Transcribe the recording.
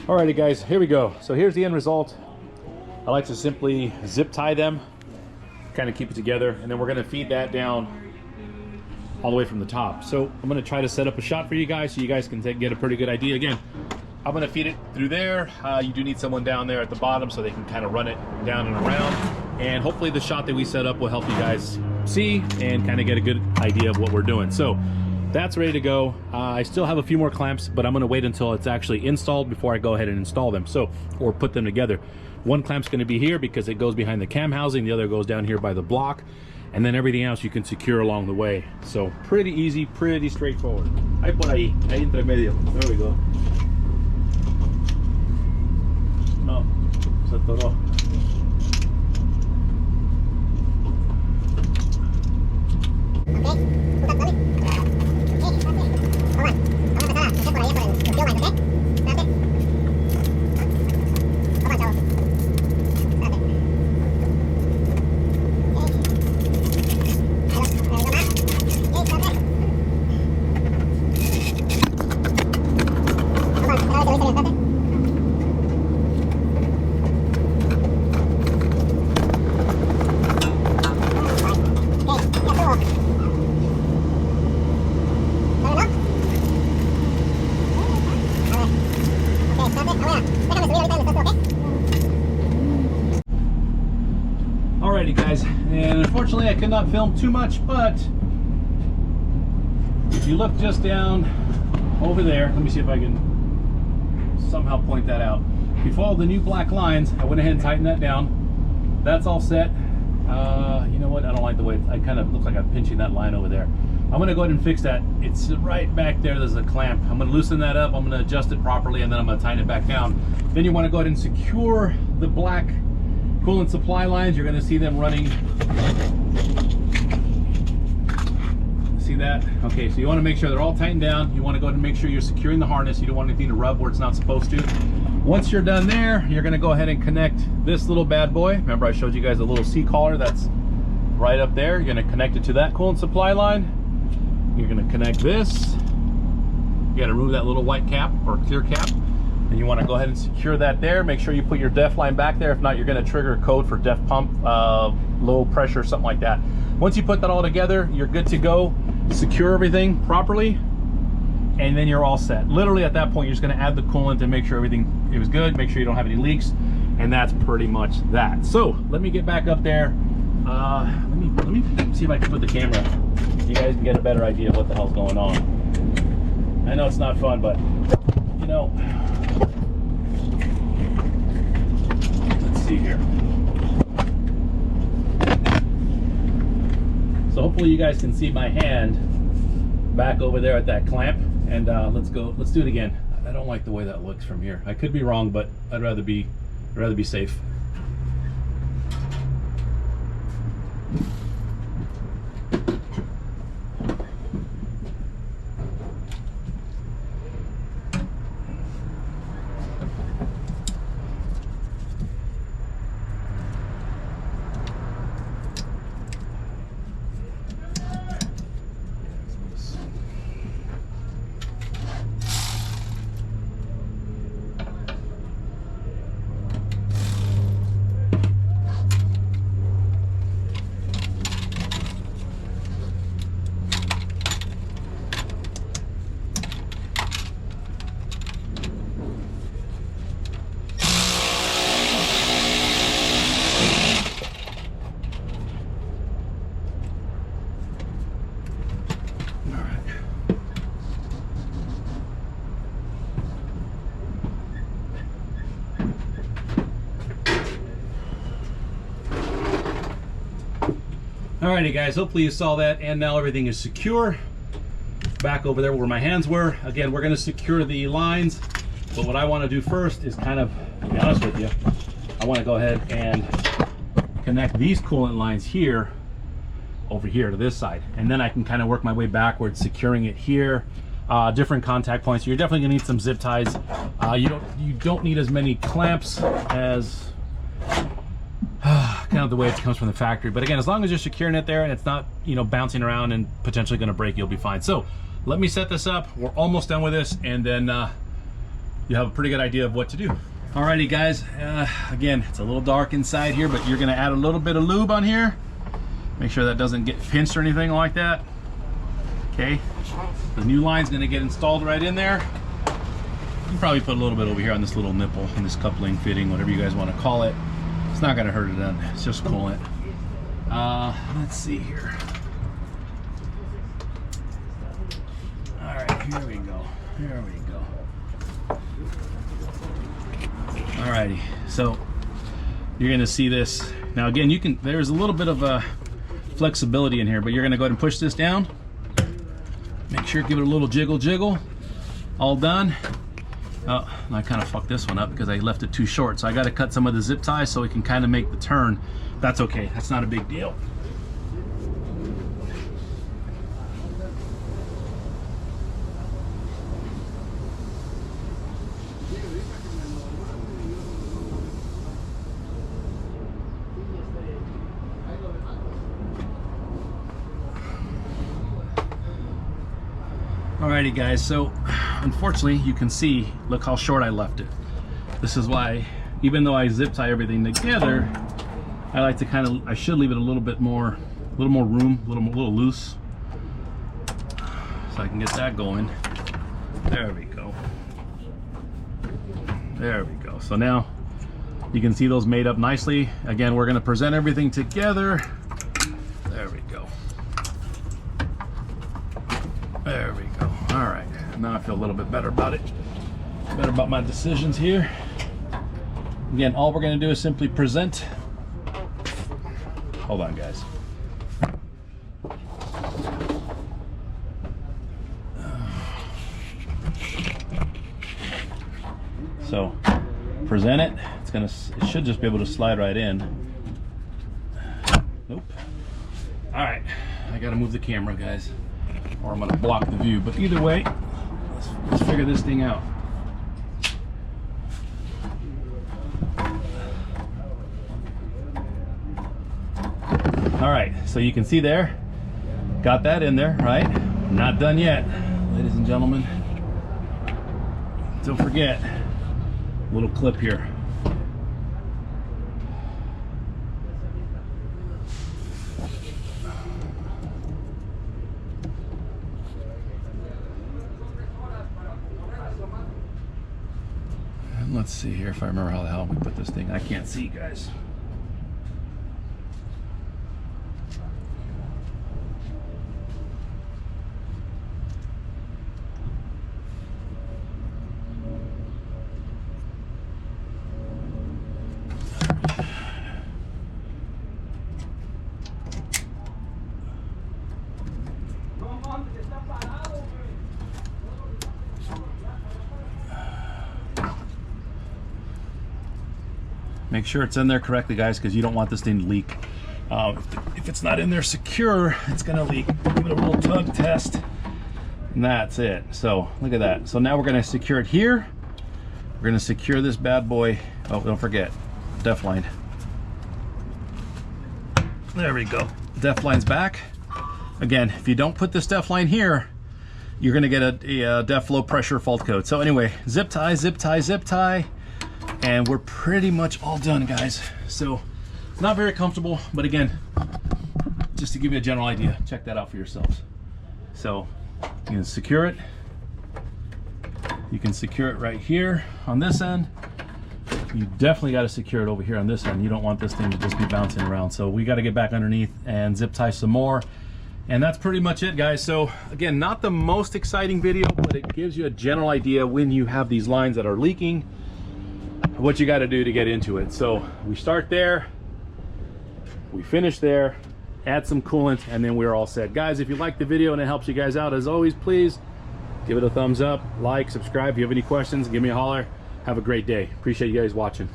Alrighty guys, here we go. So here's the end result. I like to simply zip tie them, kind of keep it together, and then we're gonna feed that down all the way from the top. So I'm gonna try to set up a shot for you guys so you guys can get a pretty good idea. Again, I'm gonna feed it through there. You do need someone down there at the bottom so they can kind of run it down and around. And hopefully the shot that we set up will help you guys see and kind of get a good idea of what we're doing. So that's ready to go. I still have a few more clamps, but I'm gonna wait until it's actually installed before I go ahead and install them. So, or put them together. One clamp's gonna be here because it goes behind the cam housing. The other goes down here by the block. And then everything else you can secure along the way. So pretty easy, pretty straightforward. Ahí por ahí entre medio. There we go. No, se atoró. Alrighty guys, and unfortunately I could not film too much, but if you look just down over there, let me see if I can somehow point that out. If you follow the new black lines, I went ahead and tightened that down. That's all set. You know what, I don't like the way I kind of look like I'm pinching that line over there. I'm gonna go ahead and fix that. It's right back there, there's a clamp. I'm gonna loosen that up, I'm gonna adjust it properly, and then I'm gonna tighten it back down. Then you wanna go ahead and secure the black coolant supply lines. You're gonna see them running. See that? Okay, so you wanna make sure they're all tightened down. You wanna go ahead and make sure you're securing the harness. You don't want anything to rub where it's not supposed to. Once you're done there, you're gonna go ahead and connect this little bad boy. Remember I showed you guys a little C-collar that's right up there. You're gonna connect it to that coolant supply line. You're gonna connect this. You gotta remove that little white cap or clear cap. And you wanna go ahead and secure that there. Make sure you put your def line back there. If not, you're gonna trigger a code for def pump, low pressure, something like that. Once you put that all together, you're good to go. Secure everything properly, and then you're all set. Literally at that point, you're just gonna add the coolant and make sure everything is good. Make sure you don't have any leaks. And that's pretty much that. So let me get back up there. Let me see if I can put the camera. You guys can get a better idea of what the hell's going on. I know it's not fun, but you know, let's see here. So hopefully you guys can see my hand back over there at that clamp, and let's do it again. I don't like the way that looks from here. I could be wrong, but I'd rather be safe. Alrighty guys, hopefully you saw that, and now everything is secure. Back over there where my hands were. Again, we're gonna secure the lines, but what I wanna do first is kind of, to be honest with you, I wanna go ahead and connect these coolant lines here, over here to this side. And then I can kind of work my way backwards, securing it here. Different contact points. You're definitely gonna need some zip ties. You don't need as many clamps as kind of the way it comes from the factory, but again, as long as you're securing it there and it's not, you know, bouncing around and potentially going to break, you'll be fine. So let me set this up. We're almost done with this, and then you have a pretty good idea of what to do. Alrighty guys, again, it's a little dark inside here, but you're gonna add a little bit of lube on here. Make sure that doesn't get pinched or anything like that. Okay, the new line's gonna get installed right in there. You can probably put a little bit over here on this little nipple, on this coupling fitting, whatever you guys want to call it. It's not gonna hurt it then, it's just coolant. Let's see here. Alright, here we go. Here we go. Alrighty, so you're gonna see this. Now again, you can, there's a little bit of flexibility in here, but you're gonna go ahead and push this down. Make sure, give it a little jiggle jiggle. All done. Oh, I kind of fucked this one up because I left it too short, so I got to cut some of the zip ties so we can kind of make the turn. That's okay, that's not a big deal. Alrighty guys, so unfortunately you can see, look how short I left it. This is why, even though I zip tie everything together, I like to kind of, I should leave it a little bit more, a little more room, a little loose, so I can get that going. There we go. There we go. So now you can see those made up nicely. Again, we're going to present everything together. There we go. There we go. All right, now I feel a little bit better about it. Better about my decisions here. Again, all we're going to do is simply present. Hold on, guys. So, present it. It should just be able to slide right in. Nope. All right, I got to move the camera, guys, or I'm gonna block the view. But either way, let's figure this thing out. All right, so you can see there, got that in there, right? Not done yet, ladies and gentlemen. Don't forget, little clip here. Let's see here if I remember how the hell we put this thing. I can't see, guys. Make sure it's in there correctly, guys, because you don't want this thing to leak. If it's not in there secure, it's gonna leak. Give it a little tug test, and that's it. So look at that. So now we're gonna secure it here. We're gonna secure this bad boy. Oh, don't forget, def line. There we go. Def line's back. Again, if you don't put this def line here, you're gonna get a def low pressure fault code. So anyway, zip tie, zip tie, zip tie. And we're pretty much all done, guys. So not very comfortable, but again, just to give you a general idea, check that out for yourselves. So you can secure it. You can secure it right here on this end. You definitely got to secure it over here on this end. You don't want this thing to just be bouncing around. So we got to get back underneath and zip tie some more. And that's pretty much it, guys. So again, not the most exciting video, but it gives you a general idea when you have these lines that are leaking, what you got to do to get into it. So we start there, we finish there, add some coolant, and then we're all set. Guys, if you like the video and it helps you guys out, as always, please give it a thumbs up, like, subscribe. If you have any questions, give me a holler. Have a great day. Appreciate you guys watching.